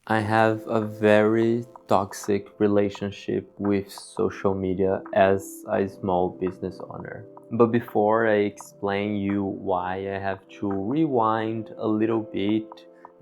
I have a very toxic relationship with social media as a small business owner. But before I explain you why, I have to rewind a little bit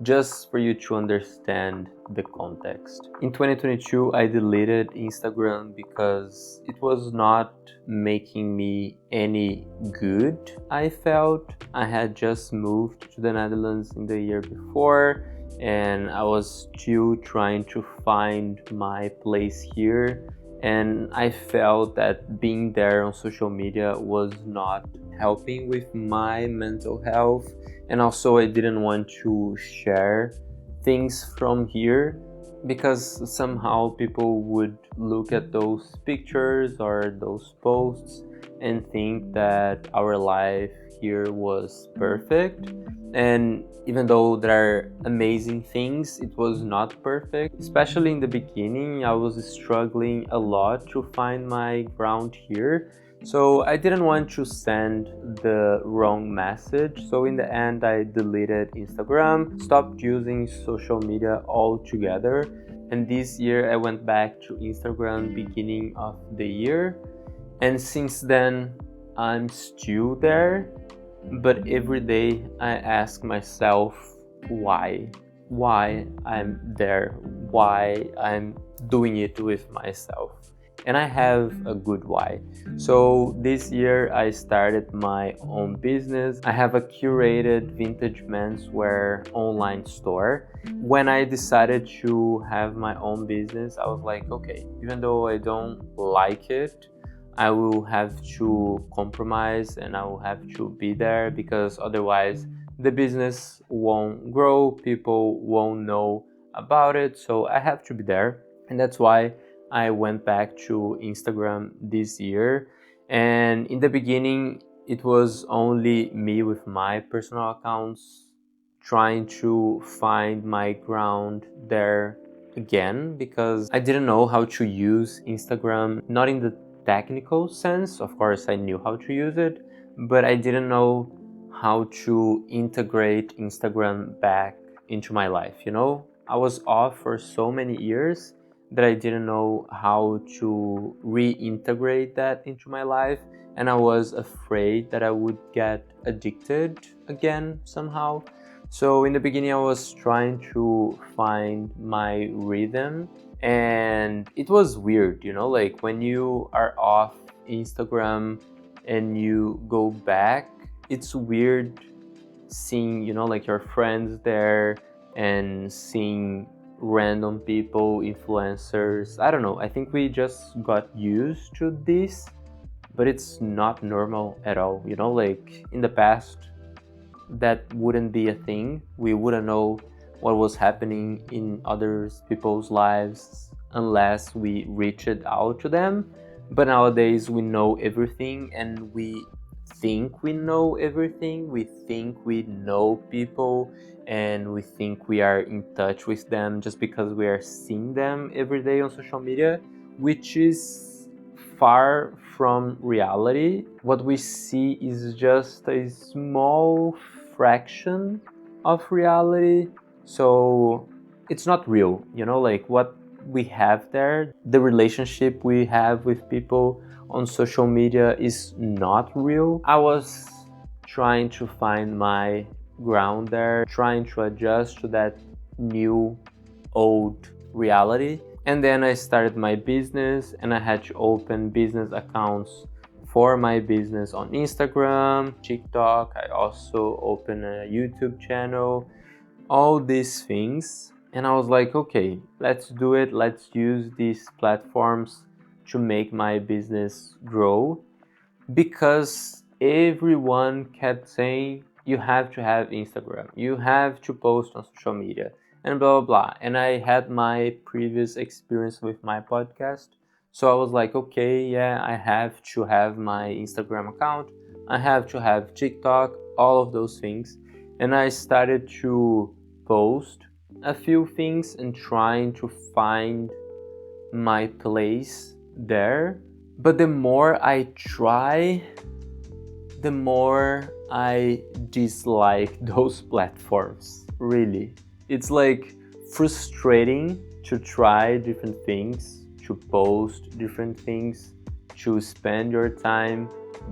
just for you to understand the context. In 2022, I deleted Instagram because it was not making me any good. I felt I had just moved to the Netherlands in the year before, and I was still trying to find my place here, and I felt that being there on social media was not helping with my mental health, and also I didn't want to share things from here because somehow people would look at those pictures or those posts and think that our life here was perfect. And even though there are amazing things, it was not perfect. Especially in the beginning, I was struggling a lot to find my ground here. So I didn't want to send the wrong message. So in the end, I deleted Instagram, stopped using social media altogether. And this year I went back to Instagram beginning of the year. And since then, I'm still there, but every day I ask myself why. Why I'm there, why I'm doing it with myself. And I have a good why. So this year I started my own business. I have a curated vintage menswear online store. When I decided to have my own business, I was like, okay, even though I don't like it, I will have to compromise and I will have to be there, because otherwise the business won't grow, people won't know about it. So I have to be there. And that's why I went back to Instagram this year. And in the beginning, it was only me with my personal accounts trying to find my ground there again, because I didn't know how to use Instagram, not in the technical sense. Of course, I knew how to use it, but I didn't know how to integrate Instagram back into my life. I was off for so many years that I didn't know how to reintegrate that into my life, and I was afraid that I would get addicted again somehow. So in the beginning, I was trying to find my rhythm, and it was weird, like when you are off Instagram and you go back, it's weird seeing, like your friends there and seeing random people, influencers. I don't know, I think we just got used to this, but it's not normal at all. Like in the past, that wouldn't be a thing. We wouldn't know what was happening in other people's lives unless we reached out to them. But nowadays we know everything, and we think we know everything. We think we know people, and we think we are in touch with them just because we are seeing them every day on social media, which is far from reality. What we see is just a small fraction of reality. So it's not real, like what we have there, the relationship we have with people on social media is not real. I was trying to find my ground there, trying to adjust to that new old reality. And then I started my business, and I had to open business accounts for my business on Instagram, TikTok. I also opened a YouTube channel, all these things. And I was like, okay, let's do it. Let's use these platforms to make my business grow, because everyone kept saying you have to have Instagram, you have to post on social media, and blah blah blah. And I had my previous experience with my podcast, so I was like, okay, yeah, I have to have my Instagram account, I have to have TikTok, all of those things. And I started to post a few things and trying to find my place there. But the more I try, the more I dislike those platforms. Really. It's like frustrating to try different things, to post different things, to spend your time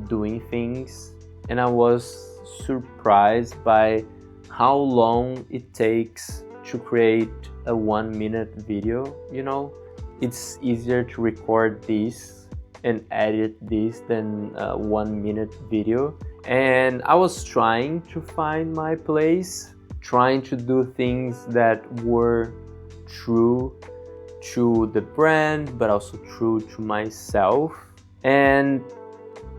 doing things. And I was surprised by how long it takes to create a 1-minute video, you know? It's easier to record this and edit this than a 1-minute video. And I was trying to find my place, trying to do things that were true to the brand, but also true to myself. And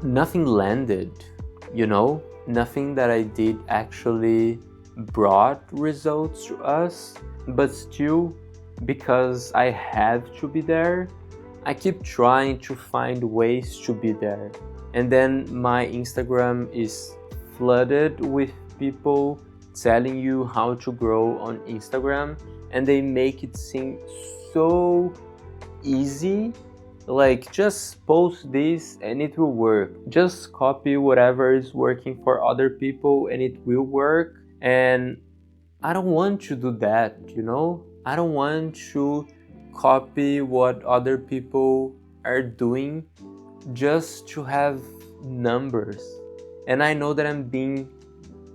nothing landed, you know? Nothing that I did actually brought results to us, but still, because I have to be there, I keep trying to find ways to be there. And then my Instagram is flooded with people telling you how to grow on Instagram, and they make it seem so easy. Like, just post this and it will work. Just copy whatever is working for other people and it will work. And I don't want to do that, you know? I don't want to copy what other people are doing just to have numbers. And I know that I'm being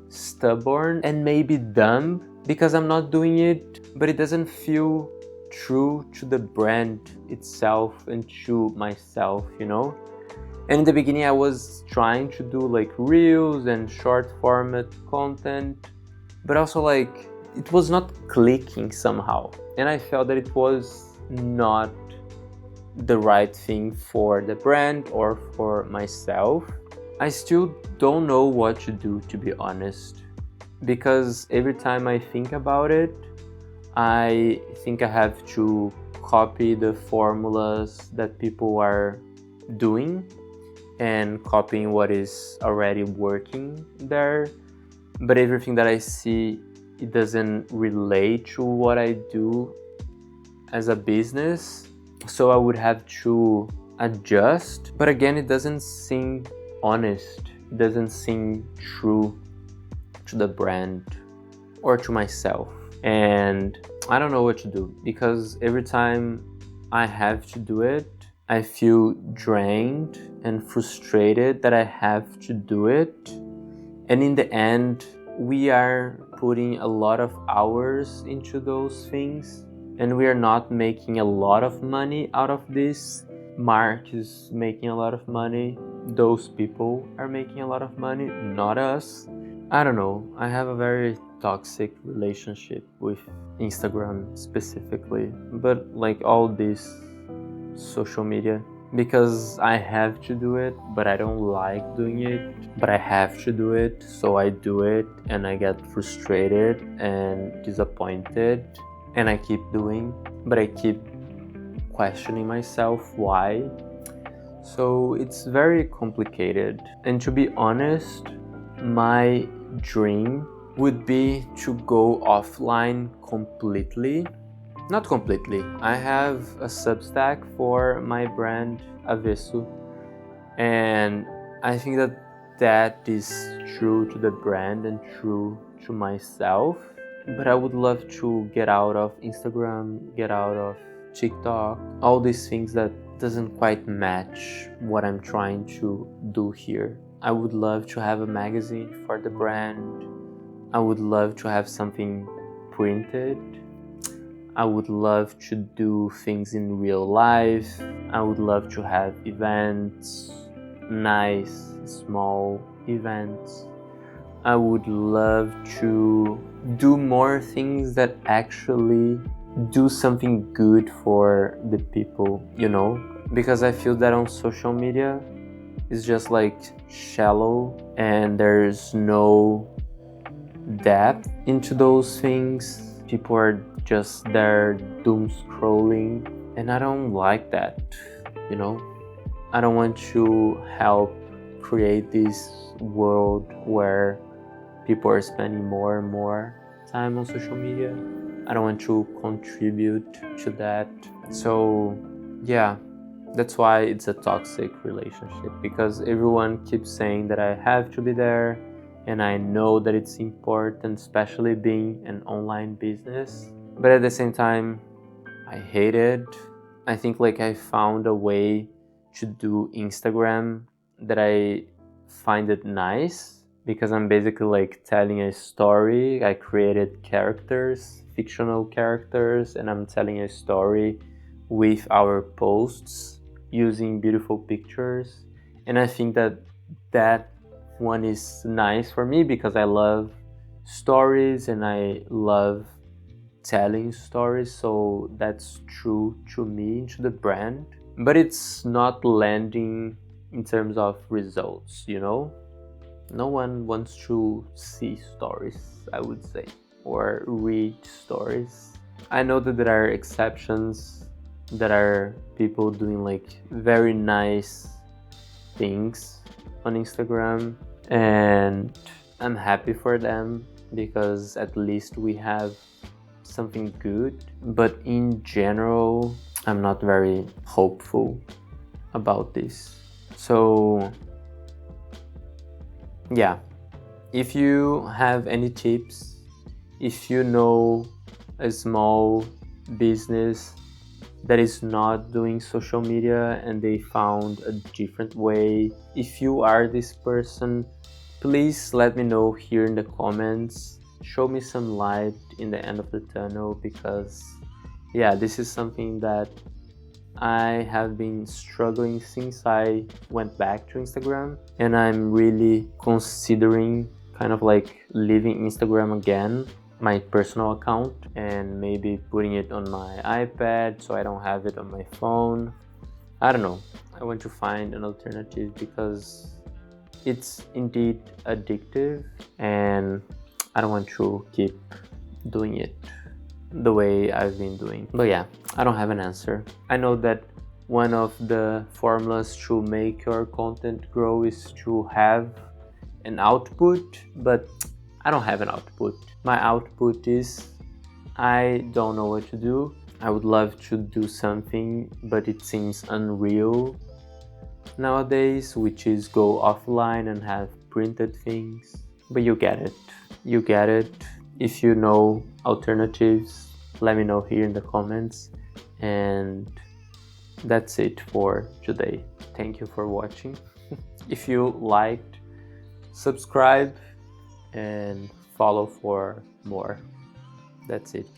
stubborn and maybe dumb because I'm not doing it, but it doesn't feel true to the brand itself and to myself, you know? And in the beginning I was trying to do like reels and short format content, but also like it was not clicking somehow. And I felt that it was not the right thing for the brand or for myself. I still don't know what to do, to be honest, because every time I think about it, I think I have to copy the formulas that people are doing and copying what is already working there. But everything that I see, it doesn't relate to what I do as a business. So I would have to adjust. But again, it doesn't seem honest. It doesn't seem true to the brand or to myself. And I don't know what to do, because every time I have to do it, I feel drained and frustrated that I have to do it. And in the end, we are putting a lot of hours into those things, and we are not making a lot of money out of this. Mark is making a lot of money. Those people are making a lot of money, not us. I don't know. I have a very toxic relationship with Instagram specifically, but like all this social media, because I have to do it, but I don't like doing it, but I have to do it, so I do it, and I get frustrated and disappointed, and I keep doing, but I keep questioning myself why. So it's very complicated. And to be honest, my dream would be to go offline completely. Not completely. I have a Substack for my brand Avesso, and I think that that is true to the brand and true to myself. But I would love to get out of Instagram, get out of TikTok, all these things that doesn't quite match what I'm trying to do here. I would love to have a magazine for the brand. I would love to have something printed. I would love to do things in real life. I would love to have events, nice, small events. I would love to do more things that actually do something good for the people, you know? Because I feel that on social media, it's just like shallow and there's no depth into those things. People are just there doom scrolling, and I don't like that, you know? I don't want to help create this world where people are spending more and more time on social media. I don't want to contribute to that. So yeah, that's why it's a toxic relationship, because everyone keeps saying that I have to be there, and I know that it's important, especially being an online business. but at the same time, I hate it. I think like I found a way to do Instagram that I find it nice, because I'm basically like telling a story. I created characters, fictional characters, and I'm telling a story with our posts using beautiful pictures. And I think that that one is nice for me because I love stories and I love telling stories, so that's true to me, to the brand. But it's not landing in terms of results, you know? No one wants to see stories, I would say, or read stories. I know that there are exceptions, that are people doing like very nice things on Instagram, and I'm happy for them because at least we have something good. But in general, I'm not very hopeful about this. So yeah, if you have any tips, if you know a small business that is not doing social media and they found a different way, if you are this person, please let me know here in the comments. Show me some light in the end of the tunnel, because yeah, this is something that I have been struggling since I went back to Instagram, and I'm really considering kind of like leaving Instagram again, my personal account, and maybe putting it on my iPad so I don't have it on my phone. I don't know. I want to find an alternative because it's indeed addictive and I don't want to keep doing it the way I've been doing. But yeah, I don't have an answer. I know that one of the formulas to make your content grow is to have an output, but I don't have an output. My output is I don't know what to do. I would love to do something, but it seems unreal nowadays, which is go offline and have printed things. But you get it. You get it. If you know alternatives, let me know here in the comments. And that's it for today. Thank you for watching. If you liked, subscribe and follow for more. That's it.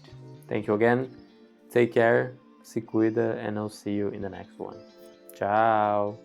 Thank you again. Take care, se cuida, and I'll see you in the next one. Ciao.